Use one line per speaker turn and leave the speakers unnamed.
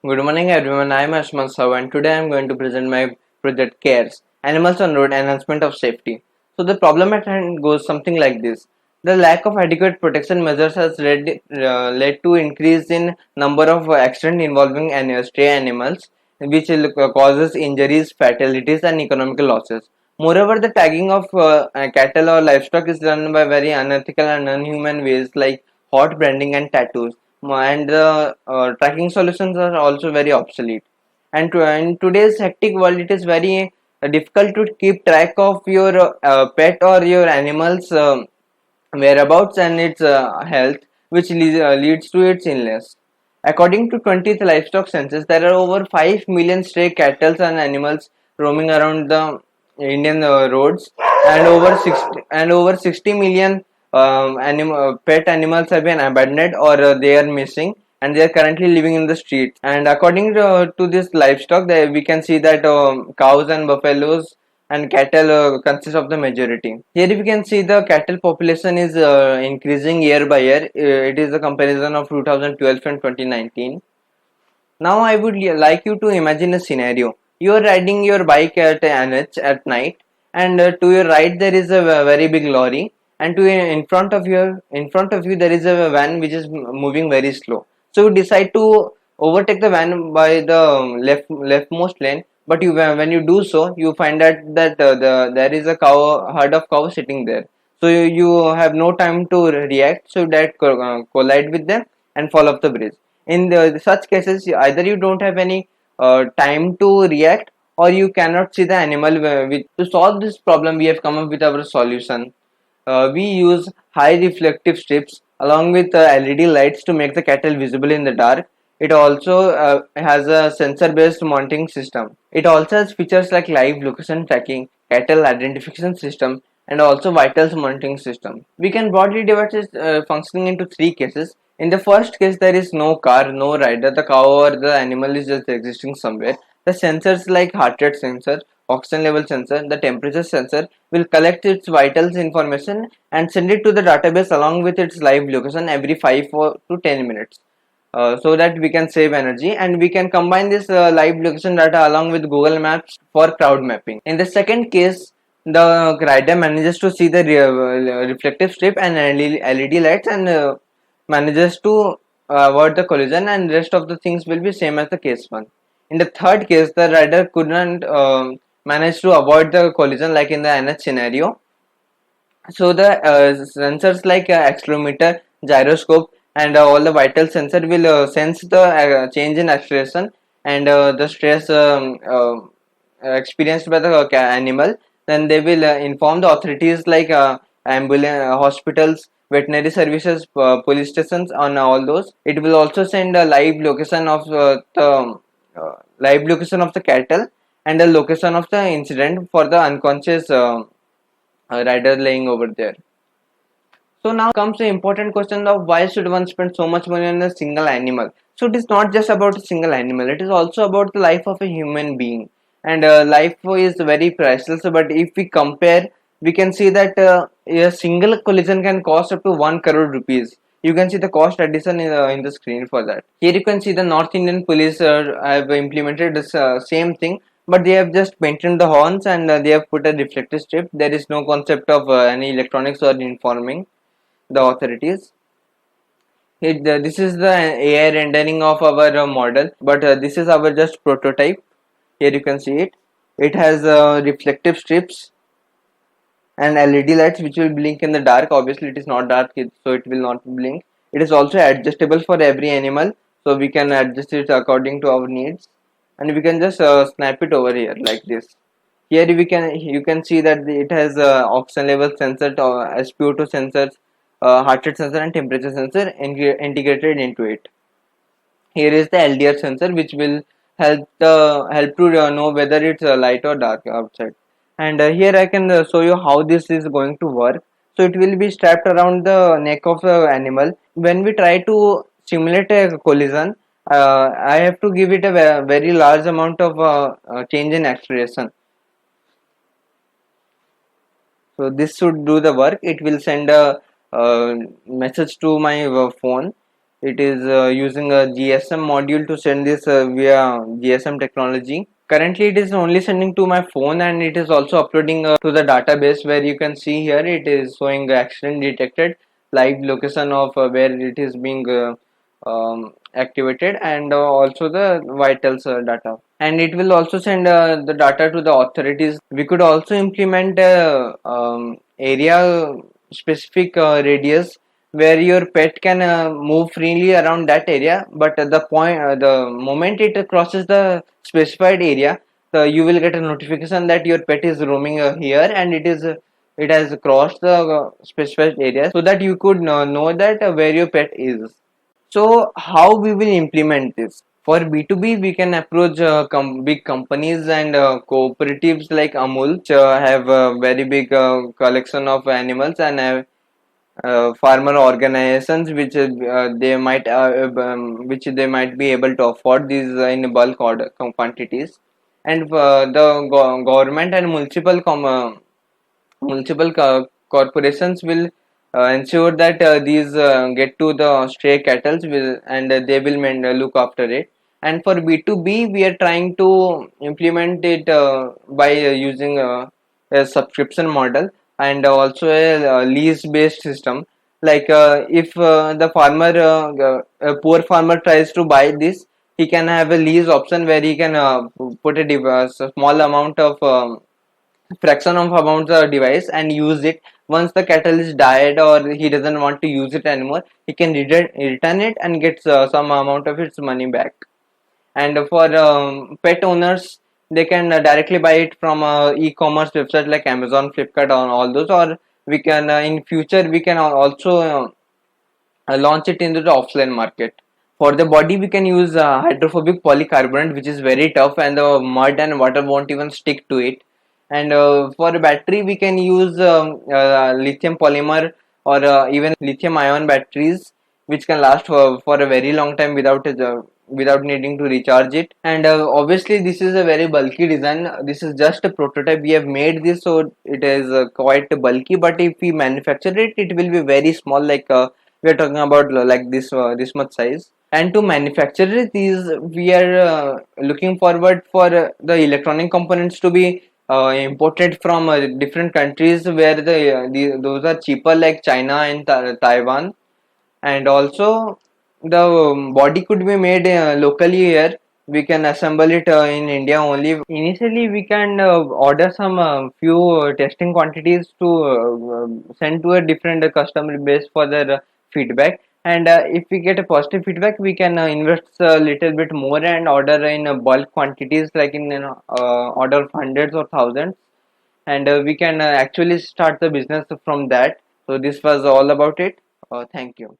Good morning everyone, I am Ayushman and today I am going to present my project CARES, Animals on Road Enhancement of Safety. So the problem at hand goes something like this. The lack of adequate protection measures has led to increase in number of accidents involving stray animals, which causes injuries, fatalities and economical losses. Moreover, the tagging of cattle or livestock is done by very unethical and inhuman ways like hot branding and tattoos, and the tracking solutions are also very obsolete. And in today's hectic world, it is very difficult to keep track of your pet or your animal's whereabouts and its health, which leads to its illness. According to 20th livestock census, there are over 5 million stray cattle and animals roaming around the Indian roads, and over 60 million pet animals have been abandoned or they are missing, and they are currently living in the streets. And according to this livestock, we can see that cows and buffaloes and cattle consist of the majority. Here we can see the cattle population is increasing year by year. It is a comparison of 2012 and 2019. Now I would like you to imagine a scenario. You are riding your bike at NH at night, and to your right there is a very big lorry, and in front of you there is a van which is moving very slow. So you decide to overtake the van by the leftmost lane. But when you do so, you find out that there is a herd of cows sitting there. So you have no time to react. So that collide with them and fall off the bridge. In such cases, either you don't have any time to react, or you cannot see the animal. To solve this problem, we have come up with our solution. We use high reflective strips along with LED lights to make the cattle visible in the dark. It also has a sensor based monitoring system. It also has features like live location tracking, cattle identification system, and also vitals monitoring system. We can broadly divide it functioning into three cases. In the first case, there is no car, no rider, the cow or the animal is just existing somewhere. The sensors like heart rate sensor, oxygen level sensor, the temperature sensor will collect its vitals information and send it to the database along with its live location every 5 to 10 minutes. So that we can save energy, and we can combine this live location data along with Google Maps for crowd mapping. In the second case, the rider manages to see the reflective strip and LED lights and manages to avoid the collision, and rest of the things will be same as the case one. In the third case, the rider couldn't manage to avoid the collision like in the NH scenario. So the sensors like accelerometer, gyroscope, and all the vital sensor will sense the change in acceleration and the stress experienced by the animal. Then they will inform the authorities like ambulance, hospitals, veterinary services, police stations on all those. It will also send a live location of the cattle and the location of the incident for the unconscious rider laying over there. So now comes the important question of why should one spend so much money on a single animal? So it is not just about a single animal, it is also about the life of a human being. And life is very priceless, but if we compare, we can see that a single collision can cost up to 1 crore rupees. You can see the cost addition in the screen for that. Here you can see the North Indian police have implemented this same thing, but they have just painted the horns and they have put a reflective strip. There is no concept of any electronics or informing the authorities. This is the AI rendering of our model, but this is our just prototype. Here you can see it. It has reflective strips and LED lights which will blink in the dark. Obviously, it is not dark, so it will not blink. It is also adjustable for every animal, so we can adjust it according to our needs, and we can just snap it over here like this. Here you can see that it has oxygen level sensor, SpO2 sensors, heart rate sensor, and temperature sensor integrated into it. Here is the LDR sensor, which will help to know whether it's light or dark outside. And here I can show you how this is going to work. So it will be strapped around the neck of the animal. When we try to simulate a collision, I have to give it a very large amount of change in acceleration. So this should do the work. It will send a message to my phone, It is using a GSM module to send this via GSM technology. Currently, it is only sending to my phone, and it is also uploading to the database, where you can see here it is showing accident detected, live location of where it is being activated, and also the vitals data. And it will also send the data to the authorities. We could also implement area specific radius where your pet can move freely around that area, but the moment it crosses the specified area, you will get a notification that your pet is roaming here, and it has crossed the specified area, so that you could know that where your pet is. So how we will implement this? For B2B, we can approach big companies and cooperatives like Amul, which have a very big collection of animals, and have farmer organizations which they might be able to afford these in bulk order quantities. And the government and corporations will ensure that these get to the stray cattle and they will look after it. And for B2B, we are trying to implement it by using a subscription model, and also a lease based system. Like if a poor farmer tries to buy this, he can have a lease option where he can put a small amount of fraction of amount the device and use it. Once the kettle is died or he doesn't want to use it anymore, he can return it and gets some amount of its money back. And for pet owners, they can directly buy it from e-commerce website like Amazon, Flipkart, or all those. Or we can in future we can also launch it into the offline market. For the body, we can use hydrophobic polycarbonate, which is very tough, and the mud and water won't even stick to it. And for battery, we can use lithium polymer or even lithium ion batteries, which can last for a very long time without needing to recharge it. And obviously, this is a very bulky design. This is just a prototype. We have made this, so it is quite bulky. But if we manufacture it, it will be very small. Like we are talking about like this much size. And to manufacture it, these we are looking forward for the electronic components to be imported from different countries where those are cheaper, like China and Taiwan. And also the body could be made locally here. We can assemble it in India only. Initially, we can order some few testing quantities to send to a different customer base for their feedback. And if we get a positive feedback, we can invest a little bit more and order in bulk quantities, like in order of hundreds or thousands. And we can actually start the business from that. So this was all about it. Thank you.